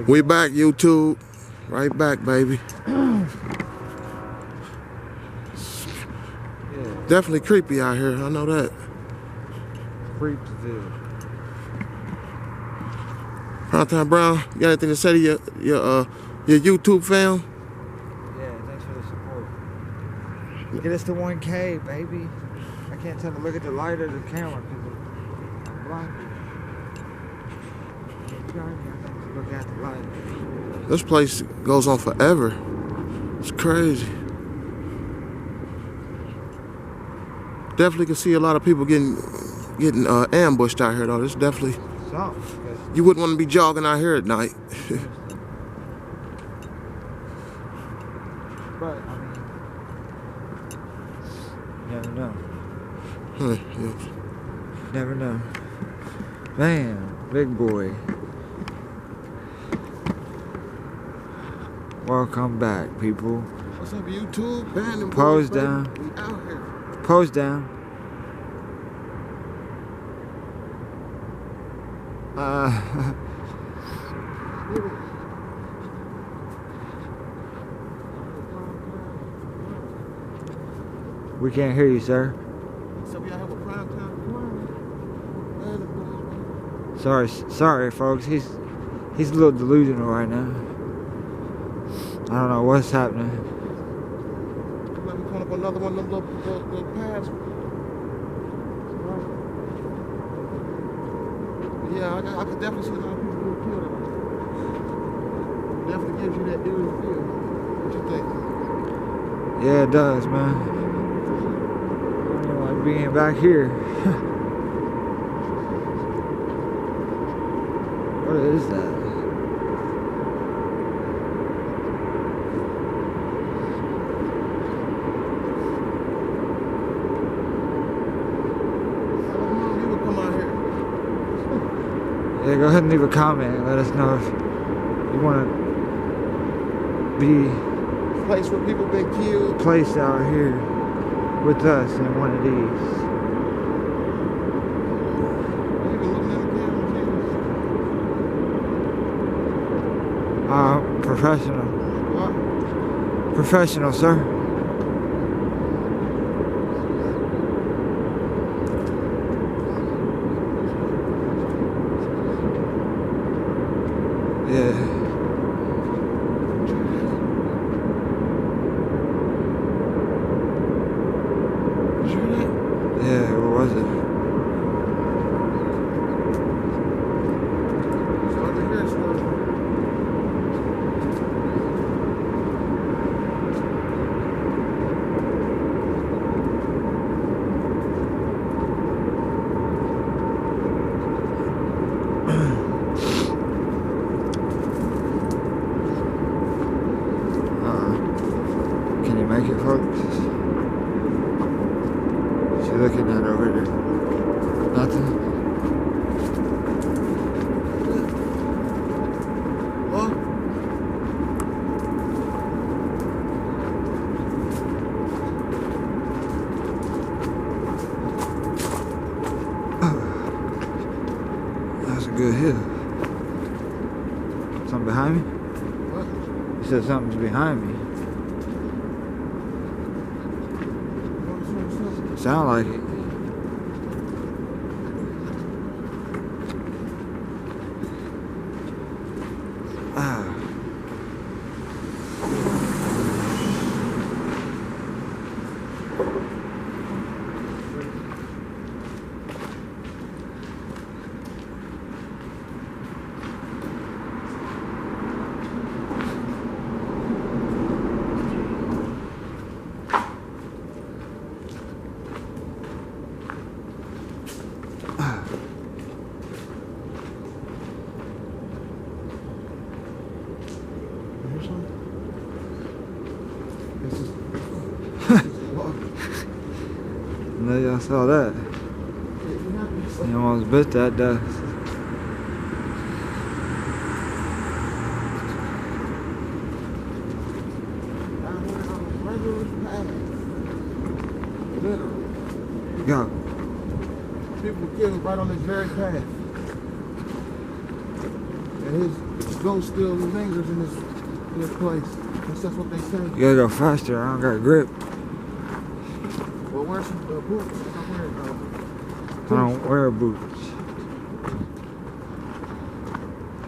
We back, YouTube. Right back, baby. Yeah. Definitely creepy out here. I know that. Creepsville. Primetime Brown, you got anything to say to your YouTube fam? Yeah, thanks for the support. Get us to 1K, baby. I can't tell to look at the light of the camera because I'm blinded. I think to look at the light. This place goes on forever. It's crazy. Definitely can see a lot of people getting ambushed out here though. It's definitely you wouldn't want to be jogging out here at night. But I mean, you never know. Yes. Never know. Man, big boy. Welcome back, people. What's up, YouTube? Bandit Pose boys, down. We out here. Pose down. We can't hear you, sir. So we out here with Primetime Brown. Sorry, folks. He's a little delusional right now. I don't know what's happening. Let me call up another one of them little pads. Yeah, I could definitely see a lot of people getting killed out there. Definitely gives you that eerie feel. What you think? Yeah, it does, man. I don't like being back here. What is that? Yeah, go ahead and leave a comment and let us know if you want to be Place where people been killed. placed out here with us in one of these. Even looking at the camera, Professional. What? Professional, sir. Yeah. Did you hear that? Yeah, what was it? Start to hear stuff. Can you make it, folks? She's looking at over there. Nothing? Huh? That's a good hill. Something behind me? What? You said something's behind me. Sound like it. No, y'all saw that. You almost bit that dust. Go. People were killed right on this very path. And his ghost still lingers in this place. That's what they say. You gotta go faster. I don't got grip. Well, wear some boots. I don't wear boots.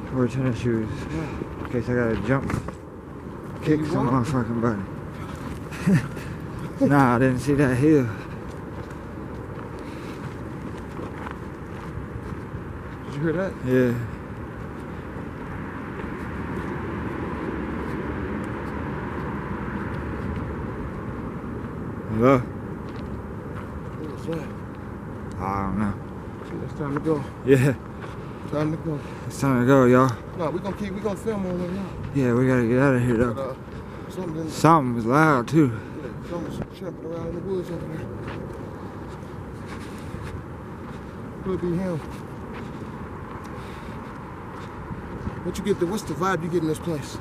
I wear tennis shoes. Yeah. In case I gotta jump. Kick some motherfucking body. Nah, I didn't see that hill. Did you hear that? Yeah. Hello? What's that? I don't know. See, it's time to go. Yeah, Time to go. it's time to go, y'all. No, we gonna film on it now. Yeah, we gotta get out of here But though. something Something was loud too. someone's tramping around in the woods over there. Could be him. What's the vibe you get in this place?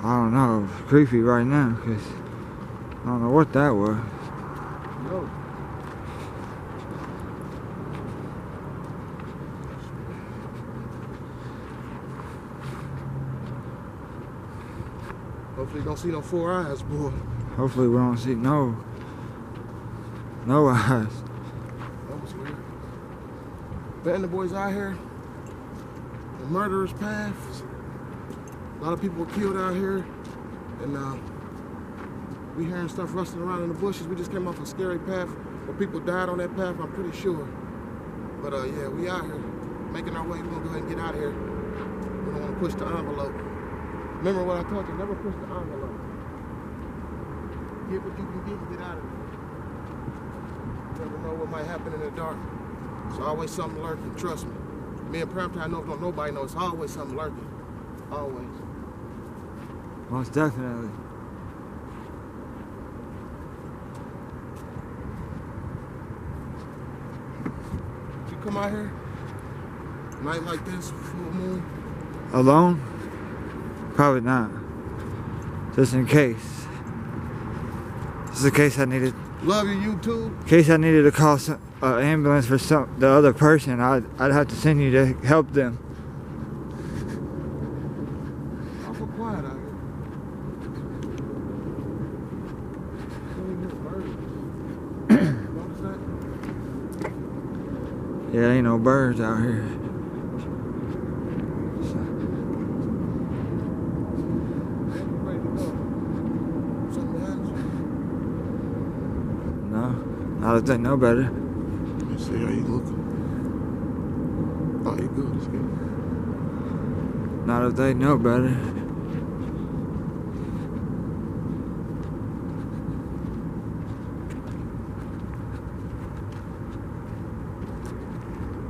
I don't know. It's creepy right now because I don't know what that was. No. Hopefully you don't see no 4 eyes, boy. Hopefully we don't see no eyes. That was weird. Betting the boys out here. The murderer's paths. A lot of people were killed out here. And we hearing stuff rustling around in the bushes. We just came off a scary path where people died on that path, I'm pretty sure. But yeah, we out here making our way. We're gonna go ahead and get out of here. We don't want to push the envelope. Remember what I told you, never push the envelope. Get what you can get and get out of it. You never know what might happen in the dark. There's always something lurking, trust me. Me and Primetime know, don't nobody knows, it's always something lurking. Always. Most definitely. Did you come out here? Night like this, full moon? Alone? Probably not. Just in case. Just in case I needed. Love your YouTube. In case I needed to call an ambulance for the other person, I'd have to send you to help them. Awful quiet out here. Don't hear birds. Notice that? Yeah, ain't no birds out here. Ready to go. Something behind you? No, not if they know better. Let me see how you look. Oh, you good. It's good. Not if they know better.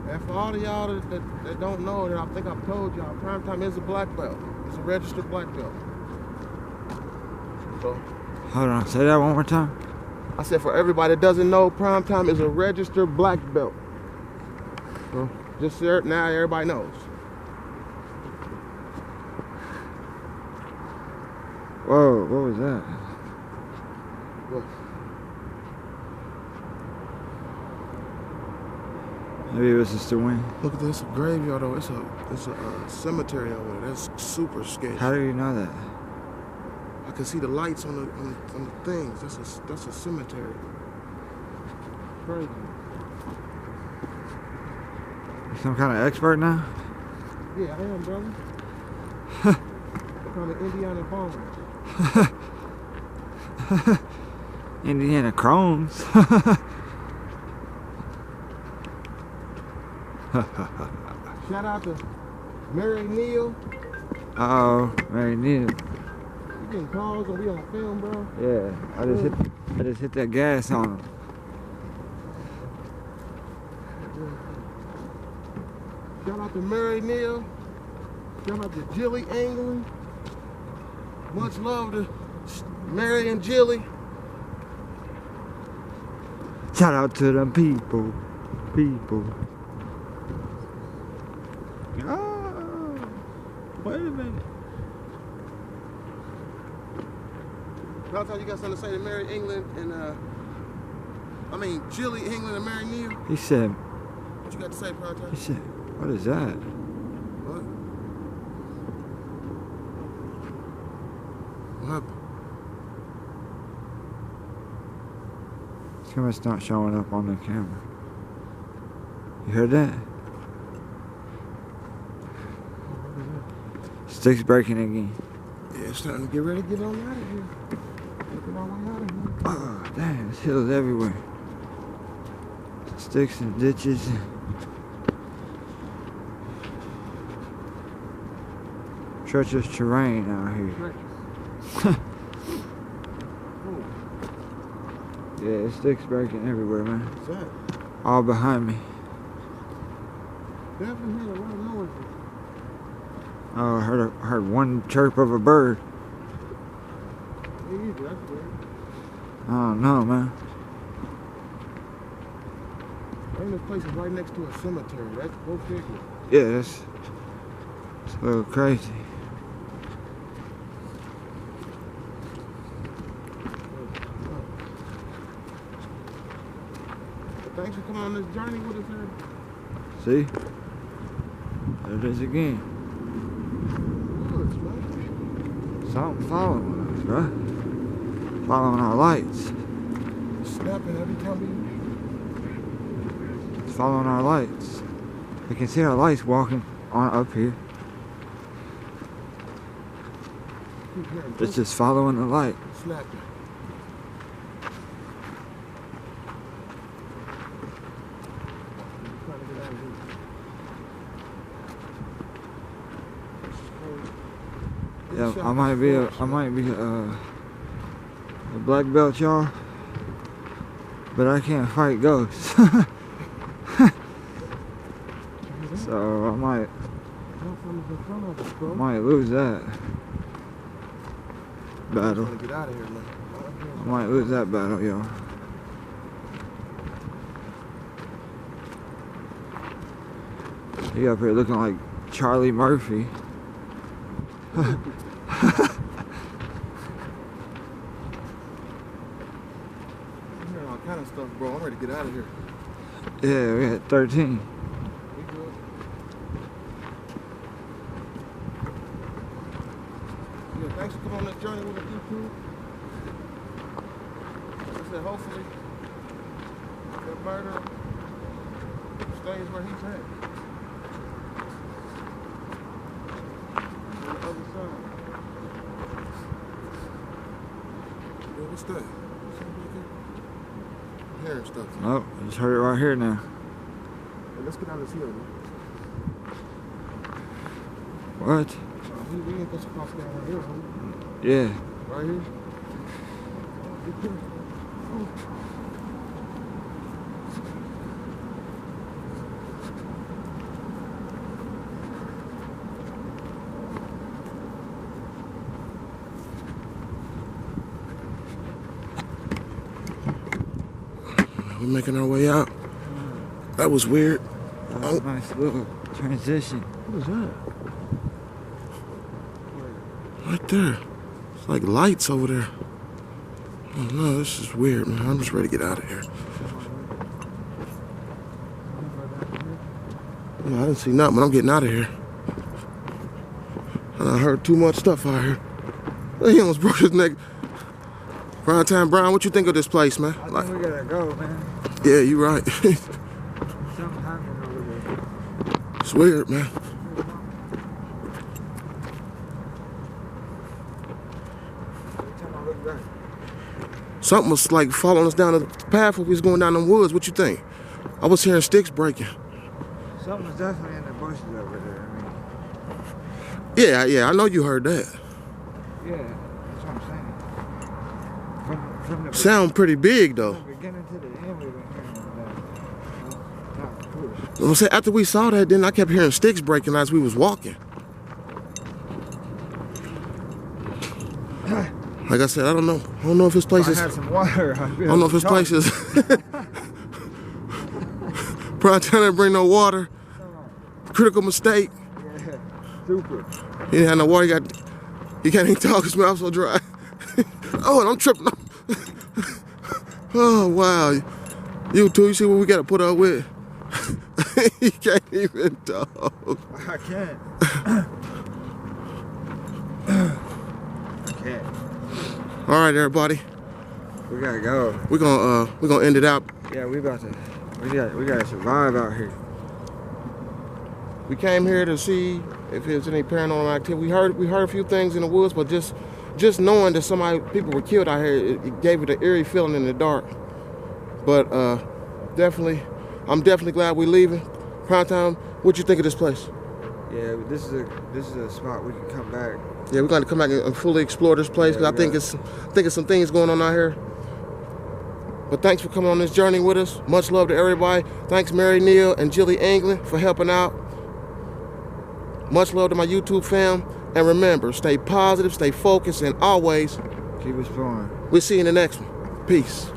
And for all of y'all that don't know, that I think I've told y'all, Primetime is a black belt. It's a registered black belt. So, Hold on, say that one more time. I said for everybody that doesn't know, Primetime is a registered black belt. So, just so now everybody knows. Whoa, what was that? What? Maybe it was just the wind. Look at this, a graveyard though. It's a cemetery over there. That's super sketchy. How do you know that? I can see the lights on the things. That's a cemetery. Crazy. You some kind of expert now? Yeah, I am, brother. Kind of Indiana farmer. Indiana Crones. Shout out to Mary Neal. Uh-oh, Mary Neal. You getting calls and we on film, bro? Yeah, I just hit that gas on him. Shout out to Mary Neal. Shout out to Jilly England. Much love to Mary and Jilly. Shout out to them people. Oh, wait a minute. Valentine, you got something to say to Mary England and Jilly England and Mary Neal? He said, What you got to say, Valentine? what is that? What? What happened? Camera's not showing up on the camera. You heard that? Sticks breaking again. Yeah, it's time to get ready to get on out of here. Making our way out of here. Oh, damn, there's hills everywhere. Sticks and ditches. Treacherous terrain out here. Yeah, sticks breaking everywhere, man. What's that? All behind me. Definitely heard a lot of noises. Oh, I heard one chirp of a bird. Yeah, that's weird. I don't know, man. I think this place is right next to a cemetery. That's go figure. Yeah, it's a little crazy. Thanks for coming on this journey with us here. See? There it is again. Woods, man. Something following us, bro. Following our lights. Snapping every time It's following our lights. We can see our lights walking on up here. we keep hearing It's just following the light. snapping. Trying to get out of here. Yeah, I might be a black belt, y'all. But I can't fight ghosts. So I might lose that battle. Get out of here, man. I might lose that battle, y'all. He up here looking like Charlie Murphy. Hearing all kind of stuff, bro. I'm ready to get out of here. Yeah, we at 13. We good. Yeah, thanks for coming on this journey with us, YouTube. Like I said, hopefully that murderer stays where he's at. On the other side. Yeah, what's that? Something like that? I'm hearing stuff. Oh, just heard it right here now. Hey, let's get down this hill, man. What? We ain't supposed to cross down right here, huh? Yeah. Right here? Be careful. Oh. We're making our way out. That was weird. That was a nice little transition. What is that? Right there. It's like lights over there. Oh no, this is weird, man. I'm just ready to get out of here. No, I didn't see nothing, but I'm getting out of here. I heard too much stuff out here. He almost broke his neck. Prime Time Brown, what you think of this place, man? I think we gotta go, man. Yeah, you right. Something happened over there. It's weird, man. Every time I look back. Something was like following us down the path when we was going down the woods. What you think? I was hearing sticks breaking. Something was definitely in the bushes over there. I mean, Yeah, I know you heard that. yeah, that's what I'm saying. From the Sound pretty big though. From the beginning to the end, we've been hearing that. Not push. I'm saying after we saw that, then I kept hearing sticks breaking as we was walking. Like I said, I don't know. I don't know if this place If is. I had some water, I'd be I don't know if this place is. Probably trying to bring no water. Critical mistake. Yeah, stupid. He didn't have no water. He can't even talk. His mouth so dry. Oh, and I'm tripping. Oh wow. You too. You see what we got to put up with? He can't even talk. I can't. I can't. All right, everybody. We gotta go. We're gonna end it out. Yeah, we gotta survive out here. We came here to see if there's any paranormal activity. We heard a few things in the woods, but just knowing that people were killed out here, it gave it an eerie feeling in the dark. But I'm definitely glad we're leaving. Prime Time, what you think of this place? Yeah, this is a spot we can come back. Yeah, we're going to come back and fully explore this place because I think it's some things going on out here. But thanks for coming on this journey with us. Much love to everybody. Thanks Mary Neal and Jilly England for helping out. Much love to my YouTube fam. And remember, stay positive, stay focused, and always keep exploring. We'll see you in the next one. Peace.